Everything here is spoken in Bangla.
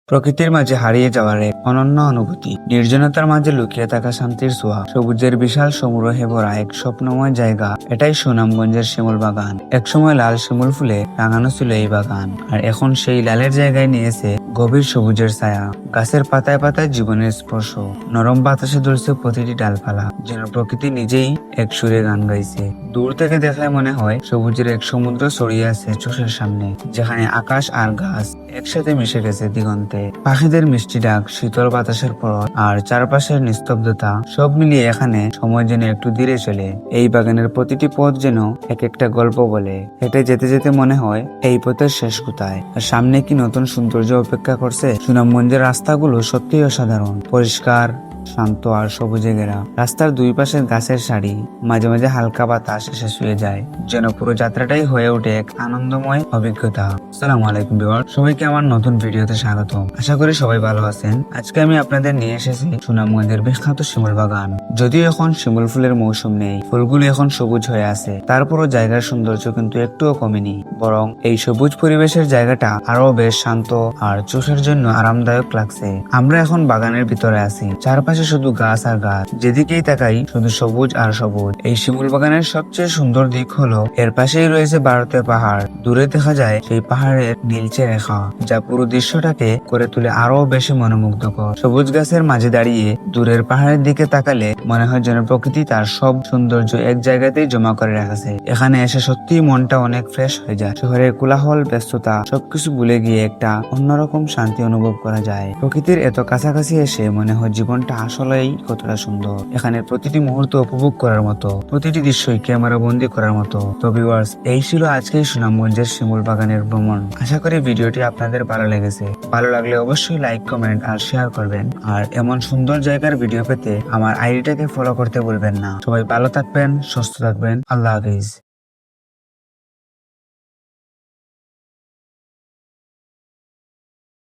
প্রকৃতির মাঝে হারিয়ে যাওয়ার এক অনন্য অনুভূতি, নির্জনতার মাঝে লুকিয়ে থাকা শান্তির ছোঁয়া, সবুজের বিশাল সমারোহে ভরা এক স্বপ্নময় জায়গা। এটাই সুনামগঞ্জের শিমুল বাগান। একসময় লাল শিমুল ফুলে রাঙানো ছিল এই বাগান, আর এখন সেই লালের জায়গায় নিয়েছে গভীর সবুজের ছায়া। গাছের পাতায় পাতায় জীবনের স্পর্শ, নরম বাতাসে দুলছে প্রতিটি ডালপালা, যেন প্রকৃতি নিজেই এক সুরে গান গাইছে। দূর থেকে দেখলে মনে হয় সবুজের এক সমুদ্র ছড়িয়ে আছে চোখের সামনে, যেখানে আকাশ আর গাছ একসাথে মিশে গেছে দিগন্তে। পাখিদের মিষ্টি ডাক, শীতল বাতাসের পরত আর চারপাশের নিস্তব্ধতা সব মিলিয়ে এখানে সময় যেন একটু ধীরে চলে। এই বাগানের প্রতিটি পথ যেন এক একটা গল্প বলে। হেঁটে যেতে যেতে মনে হয় এই পথের শেষ কোথায়, আর সামনে কি নতুন সৌন্দর্য অপেক্ষা করছে। সুনামগঞ্জের রাস্তাগুলো সত্যিই অসাধারণ, পরিষ্কার, শান্ত আর সবুজে ঘেরা। রাস্তার দুই পাশের গাছের সারি, মাঝে মাঝে হালকা বাতাস এসে শুয়ে যায়, যেন পুরো যাত্রাটাই হয়ে ওঠে এক আনন্দময় অভিজ্ঞতা। আসসালামু আলাইকুম ভিউয়ার, সবাইকে আমার নতুন ভিডিওতে স্বাগত। আশা করি সবাই ভালো আছেন। আজকে আমি আপনাদের নিয়ে এসেছি সুনামগঞ্জের বিখ্যাত শিমুল বাগান। যদিও এখন শিমুল ফুলের মৌসুম নেই, ফুলগুলো এখন সবুজ হয়ে আছে, তারপরও জায়গার সৌন্দর্য কিন্তু একটুও কমেনি, বরং এই সবুজ পরিবেশের জায়গাটা আরো বেশ শান্ত আর চোখের জন্য আরামদায়ক লাগছে। আমরা এখন বাগানের ভিতরে আছি, চারপাশে শুধু গাছ আর গাছ, যেদিকেই তাকাই শুধু সবুজ আর সবুজ। এই শিমুল বাগানের সবচেয়ে সুন্দর দিক হলো এর পাশেই রয়েছে ভারতের পাহাড়। দূরে দেখা যায় সেই পাহাড়ের নীলচে রেখা, যা পুরো দৃশ্যটাকে করে তুলে আরো বেশি মনোমুগ্ধকর। সবুজ গাছের মাঝে দাঁড়িয়ে দূরের পাহাড়ের দিকে তাকালে মনে হয় যেন প্রকৃতি তার সব সৌন্দর্য এক জায়গাতেই জমা করে রাখছে। এখানে এসে সত্যিই মনটা অনেক ফ্রেশ হয়ে যায়। শহরের কোলাহল, ব্যস্ততা সবকিছু ভুলে গিয়ে একটা অন্যরকম শান্তি অনুভব করা যায়। প্রকৃতির এত কাছাকাছি এসে মনে হয় জীবনটা আসলেই কতটা সুন্দর। এখানে প্রতিটি মুহূর্ত উপভোগ করার মতো, প্রতিটি দৃশ্যই ক্যামেরা বন্দি করার মতো। তো ভিউয়ার্স, এই ছিল আজকের সুনামগঞ্জের শিমুল বাগানের ভ্রমণ। আশা করি ভিডিওটি আপনাদের ভালো লেগেছে। ভালো লাগলে অবশ্যই লাইক, কমেন্ট আর শেয়ার করবেন। আর এমন সুন্দর জায়গার ভিডিও পেতে আমার আইডিটাকে ফলো করতে ভুলবেন না। সবাই ভালো থাকবেন, সুস্থ থাকবেন। আল্লাহ হাফিজ।